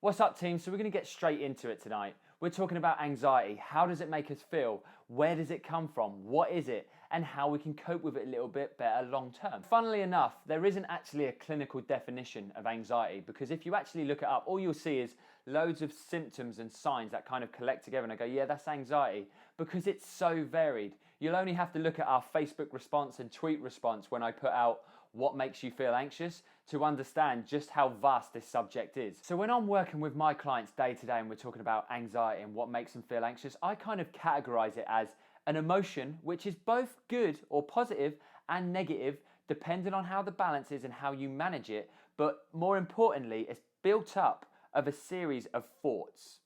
What's up, team? So we're going to get straight into it tonight. We're talking about anxiety. How does it make us feel? Where does it come from? What is it? And how we can cope with it a little bit better long term. Funnily enough, there isn't actually a clinical definition of anxiety, because if you actually look it up, all you'll see is loads of symptoms and signs that kind of collect together and I go, yeah, that's anxiety, because it's so varied. You'll only have to look at our Facebook response and tweet response when I put out what makes you feel anxious to understand just how vast this subject is. So when I'm working with my clients day to day and we're talking about anxiety and what makes them feel anxious, I kind of categorize it as an emotion which is both good or positive and negative, depending on how the balance is and how you manage it. But more importantly, it's built up of a series of thoughts.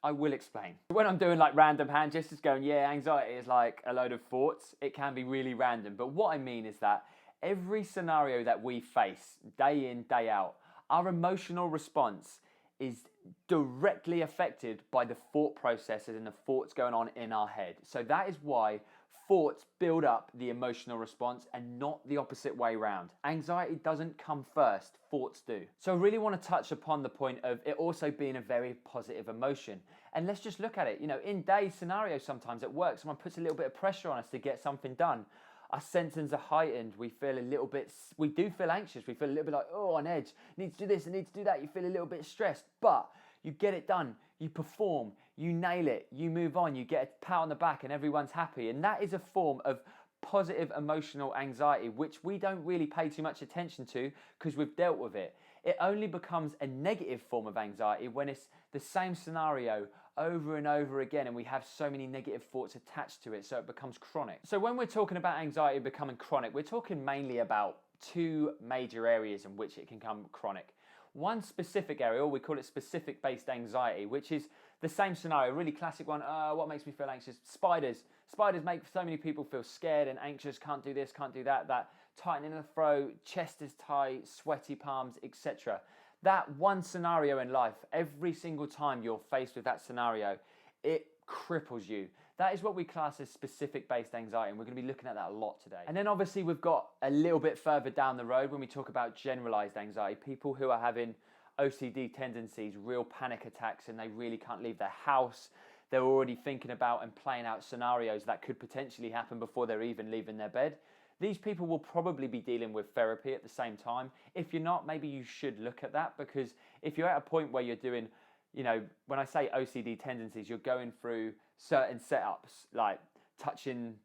I will explain. When I'm doing like random hand gestures going, yeah, anxiety is like a load of thoughts, it can be really random. But what I mean is that every scenario that we face day in, day out, our emotional response is directly affected by the thought processes and the thoughts going on in our head. So that is why thoughts build up the emotional response and not the opposite way around. Anxiety doesn't come first, thoughts do. So I really want to touch upon the point of it also being a very positive emotion. And let's just look at it. You know, in day scenarios sometimes at work, someone puts a little bit of pressure on us to get something done. Our senses are heightened, we feel a little bit, we do feel anxious, we feel a little bit like, oh, on edge, need to do this, I need to do that, you feel a little bit stressed, but you get it done, you perform, you nail it, you move on, you get a pat on the back and everyone's happy. And that is a form of positive emotional anxiety, which we don't really pay too much attention to because we've dealt with it. It only becomes a negative form of anxiety when it's the same scenario over and over again and we have so many negative thoughts attached to it, so it becomes chronic. So when we're talking about anxiety becoming chronic, we're talking mainly about two major areas in which it can become chronic. One specific area, or we call it specific based anxiety, which is the same scenario, really classic one. What makes me feel anxious? Spiders. Spiders make so many people feel scared and anxious, can't do this, can't do that, that tightening in the throat, chest is tight, sweaty palms, etc. That one scenario in life, every single time you're faced with that scenario, it cripples you. That is what we class as specific based anxiety, and we're going to be looking at that a lot today. And then obviously we've got a little bit further down the road when we talk about generalized anxiety, people who are having OCD tendencies, real panic attacks, and they really can't leave their house. They're already thinking about and playing out scenarios that could potentially happen before they're even leaving their bed. These people will probably be dealing with therapy at the same time. If you're not, maybe you should look at that, because if you're at a point where you're doing, you know, when I say OCD tendencies, you're going through certain setups, like touching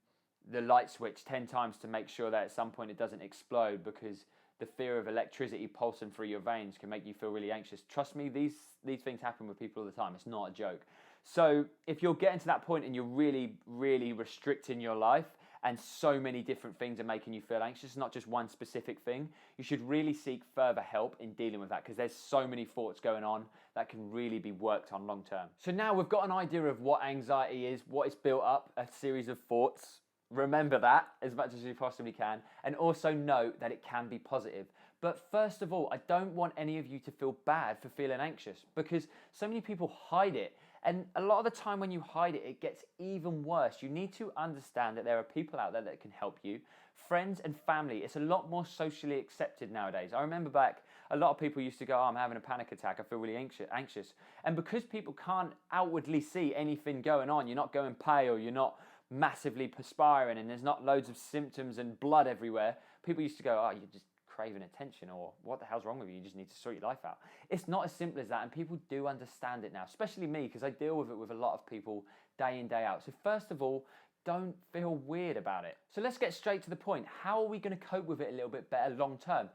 the light switch 10 times to make sure that at some point it doesn't explode, because the fear of electricity pulsing through your veins can make you feel really anxious. Trust me, these things happen with people all the time. It's not a joke. So if you're getting to that point and you're really, really restricting your life and so many different things are making you feel anxious, not just one specific thing, you should really seek further help in dealing with that, because there's so many thoughts going on that can really be worked on long term. So now we've got an idea of what anxiety is, what it's built up, a series of thoughts. Remember that as much as you possibly can, and also note that it can be positive. But first of all, I don't want any of you to feel bad for feeling anxious, because so many people hide it. And a lot of the time when you hide it, it gets even worse. You need to understand that there are people out there that can help you. Friends and family, it's a lot more socially accepted nowadays. I remember back, a lot of people used to go, oh, I'm having a panic attack, I feel really anxious. And because people can't outwardly see anything going on, you're not going pale, you're not massively perspiring, and there's not loads of symptoms and blood everywhere, people used to go, oh, you're just craving attention, or what the hell's wrong with you? You just need to sort your life out. It's not as simple as that, and people do understand it now, especially me, because I deal with it with a lot of people day in, day out. So first of all, don't feel weird about it. So let's get straight to the point. How are we going to cope with it a little bit better long term?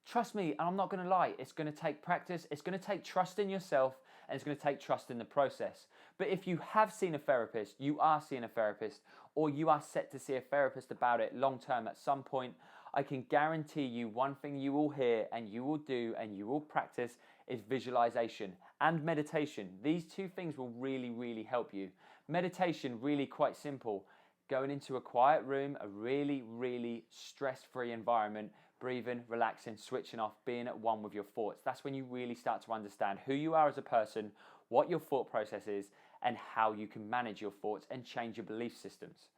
Trust me, and I'm not going to lie, it's going to take practice, it's going to take trust in yourself, and it's going to take trust in the process. But if you have seen a therapist, you are seeing a therapist, or you are set to see a therapist about it long term at some point, I can guarantee you one thing you will hear and you will do and you will practice is visualization and meditation. These two things will really, really help you. Meditation, really quite simple. Going into a quiet room, a really, really stress-free environment, breathing, relaxing, switching off, being at one with your thoughts. That's when you really start to understand who you are as a person, what your thought process is, and how you can manage your thoughts and change your belief systems.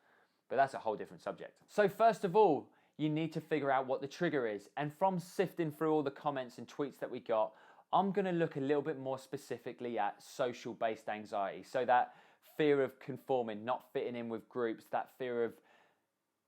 But that's a whole different subject. So first of all, you need to figure out what the trigger is. And from sifting through all the comments and tweets that we got, I'm going to look a little bit more specifically at social-based anxiety. So that fear of conforming, not fitting in with groups, that fear of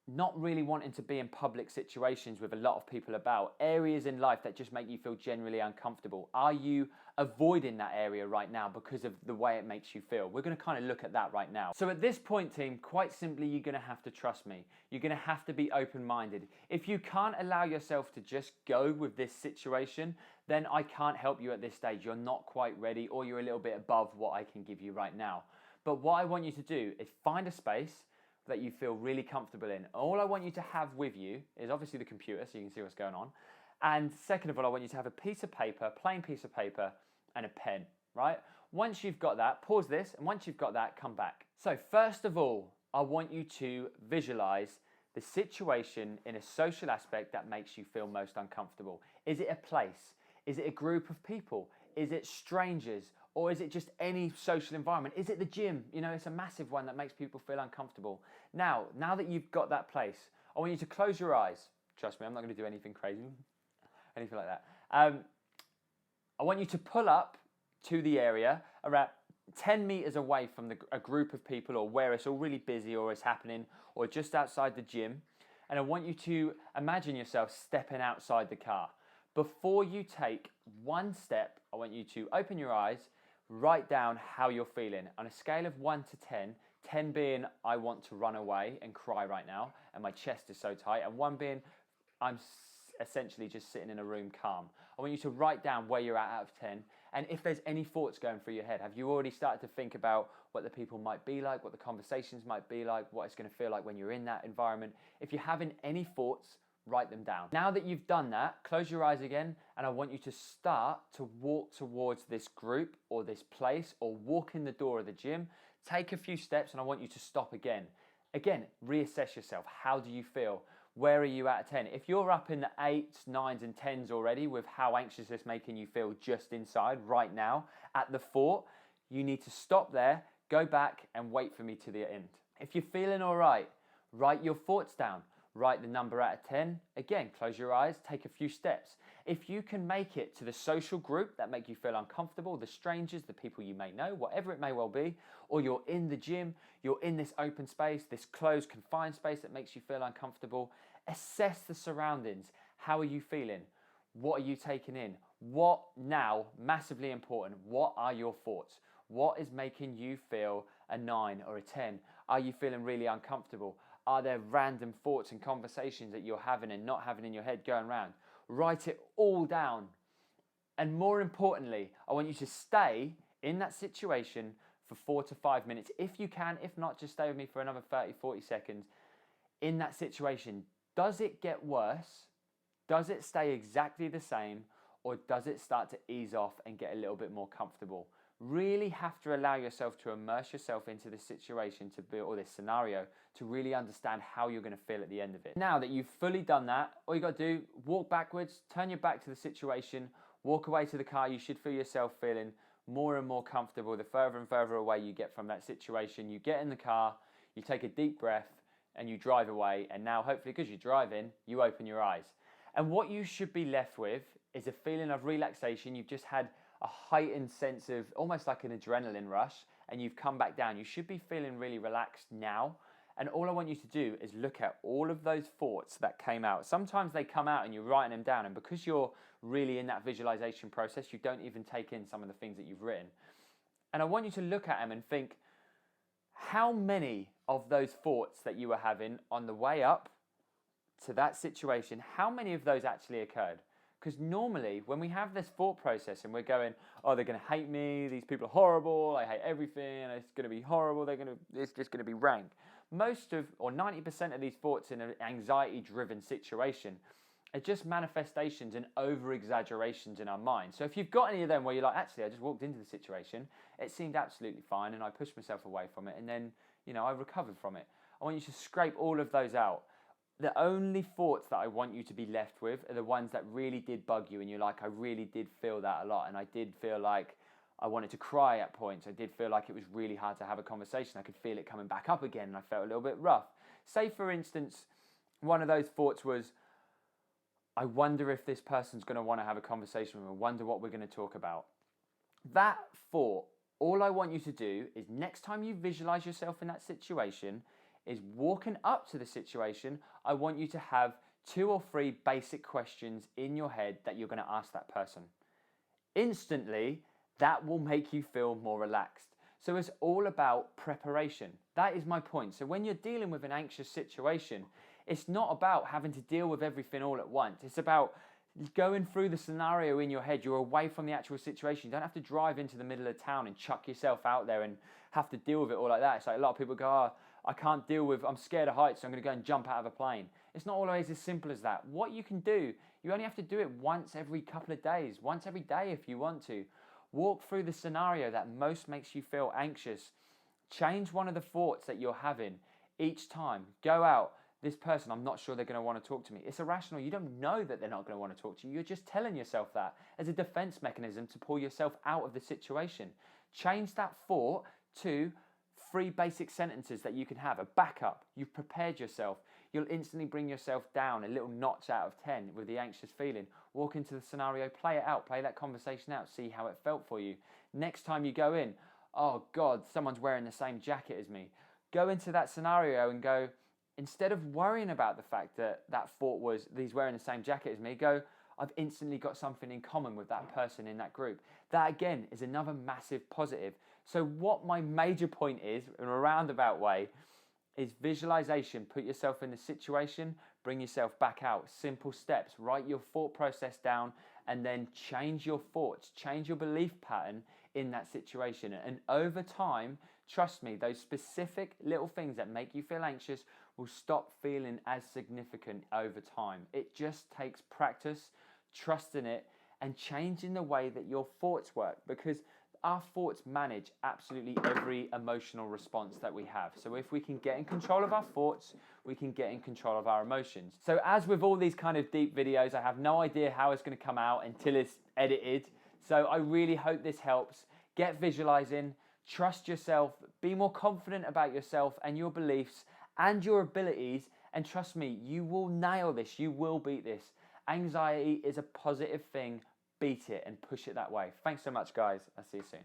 not really wanting to be in public situations with a lot of people about, areas in life that just make you feel generally uncomfortable. Are you avoiding that area right now because of the way it makes you feel? We're going to kind of look at that right now. So at this point, team, quite simply, you're going to have to trust me. You're going to have to be open-minded. If you can't allow yourself to just go with this situation, then I can't help you at this stage. You're not quite ready, or you're a little bit above what I can give you right now. But what I want you to do is find a space that you feel really comfortable in. All I want you to have with you is obviously the computer, so you can see what's going on. And second of all, I want you to have a piece of paper, plain piece of paper, and a pen, right? Once you've got that, pause this, and once you've got that, come back. So first of all, I want you to visualize the situation in a social aspect that makes you feel most uncomfortable. Is it a place? Is it a group of people? Is it strangers? Or is it just any social environment? Is it the gym? You know, it's a massive one that makes people feel uncomfortable. Now that you've got that place, I want you to close your eyes. Trust me, I'm not going to do anything crazy, anything like that. I want you to pull up to the area around 10 meters away from a group of people, or where it's all really busy or it's happening, or just outside the gym. And I want you to imagine yourself stepping outside the car. Before you take one step, I want you to open your eyes, write down how you're feeling on a scale of 1 to 10, 10 being I want to run away and cry right now and my chest is so tight, and 1 being I'm essentially just sitting in a room calm. I want you to write down where you're at out of 10, and if there's any thoughts going through your head. Have you already started to think about what the people might be like, what the conversations might be like, what it's going to feel like when you're in that environment? If you're having any thoughts, write them down. Now that you've done that, close your eyes again, and I want you to start to walk towards this group or this place, or walk in the door of the gym. Take a few steps, and I want you to stop again. Again, reassess yourself. How do you feel? Where are you out of 10? If you're up in the 8s, 9s, and 10s already with how anxious it's making you feel just inside right now at the fort, you need to stop there, go back, and wait for me to the end. If you're feeling all right, write your thoughts down. Write the number out of 10. Again, close your eyes, take a few steps. If you can make it to the social group that make you feel uncomfortable, the strangers, the people you may know, whatever it may well be, or you're in the gym, you're in this open space, this closed, confined space that makes you feel uncomfortable, assess the surroundings. How are you feeling? What are you taking in? What now, massively important, what are your thoughts? What is making you feel a 9 or a 10? Are you feeling really uncomfortable? Are there random thoughts and conversations that you're having and not having in your head going around? Write it all down. And more importantly, I want you to stay in that situation for 4 to 5 minutes. If you can, if not, just stay with me for another 30, 40 seconds. In that situation, does it get worse? Does it stay exactly the same? Or does it start to ease off and get a little bit more comfortable? Really have to allow yourself to immerse yourself into this situation or this scenario to really understand how you're going to feel at the end of it. Now that you've fully done that, all you got to do, walk backwards, turn your back to the situation, walk away to the car. You should feel yourself feeling more and more comfortable the further and further away you get from that situation. You get in the car, you take a deep breath, and you drive away. And now, hopefully, because you're driving, you open your eyes. And what you should be left with is a feeling of relaxation. You've just had a heightened sense of almost like an adrenaline rush, and you've come back down. You should be feeling really relaxed now. And all I want you to do is look at all of those thoughts that came out. Sometimes they come out and you're writing them down, and because you're really in that visualization process, you don't even take in some of the things that you've written. And I want you to look at them and think, how many of those thoughts that you were having on the way up to that situation, how many of those actually occurred? Because normally when we have this thought process and we're going, oh, they're going to hate me, these people are horrible, I hate everything, it's going to be horrible, it's just going to be rank. Most of, or 90% of these thoughts in an anxiety-driven situation are just manifestations and over-exaggerations in our mind. So if you've got any of them where you're like, actually, I just walked into the situation, it seemed absolutely fine, and I pushed myself away from it, and then, I recovered from it. I want you to scrape all of those out. The only thoughts that I want you to be left with are the ones that really did bug you, and you're like, I really did feel that a lot, and I did feel like I wanted to cry at points. I did feel like it was really hard to have a conversation. I could feel it coming back up again, and I felt a little bit rough. Say, for instance, one of those thoughts was, I wonder if this person's going to want to have a conversation with me. I wonder what we're going to talk about. That thought, all I want you to do is next time you visualize yourself in that situation, is walking up to the situation, I want you to have 2 or 3 basic questions in your head that you're going to ask that person. Instantly, that will make you feel more relaxed. So it's all about preparation. That is my point. So when you're dealing with an anxious situation, it's not about having to deal with everything all at once. It's about going through the scenario in your head. You're away from the actual situation. You don't have to drive into the middle of town and chuck yourself out there and have to deal with it all like that. It's like a lot of people go, oh, I can't deal with, I'm scared of heights, so I'm going to go and jump out of a plane. It's not always as simple as that. What you can do, you only have to do it once every couple of days, once every day if you want to. Walk through the scenario that most makes you feel anxious. Change one of the thoughts that you're having each time. Go out. This person, I'm not sure they're going to want to talk to me. It's irrational. You don't know that they're not going to want to talk to you. You're just telling yourself that as a defense mechanism to pull yourself out of the situation. Change that thought to 3 basic sentences that you can have. A backup. You've prepared yourself. You'll instantly bring yourself down a little notch out of 10 with the anxious feeling. Walk into the scenario, play it out, play that conversation out, see how it felt for you. Next time you go in, oh God, someone's wearing the same jacket as me. Go into that scenario and go, instead of worrying about the fact that that thought was, he's wearing the same jacket as me, go, I've instantly got something in common with that person in that group. That again is another massive positive. So what my major point is, in a roundabout way, is visualization. Put yourself in the situation, bring yourself back out. Simple steps. Write your thought process down and then change your thoughts, change your belief pattern in that situation. And over time, trust me, those specific little things that make you feel anxious will stop feeling as significant over time. It just takes practice, trusting it, and changing the way that your thoughts work, because our thoughts manage absolutely every emotional response that we have. So if we can get in control of our thoughts, we can get in control of our emotions. So as with all these kind of deep videos, I have no idea how it's going to come out until it's edited. So I really hope this helps. Get visualizing, trust yourself, be more confident about yourself and your beliefs and your abilities, and trust me, you will nail this, you will beat this. Anxiety is a positive thing. Beat it and push it that way. Thanks so much, guys. I'll see you soon.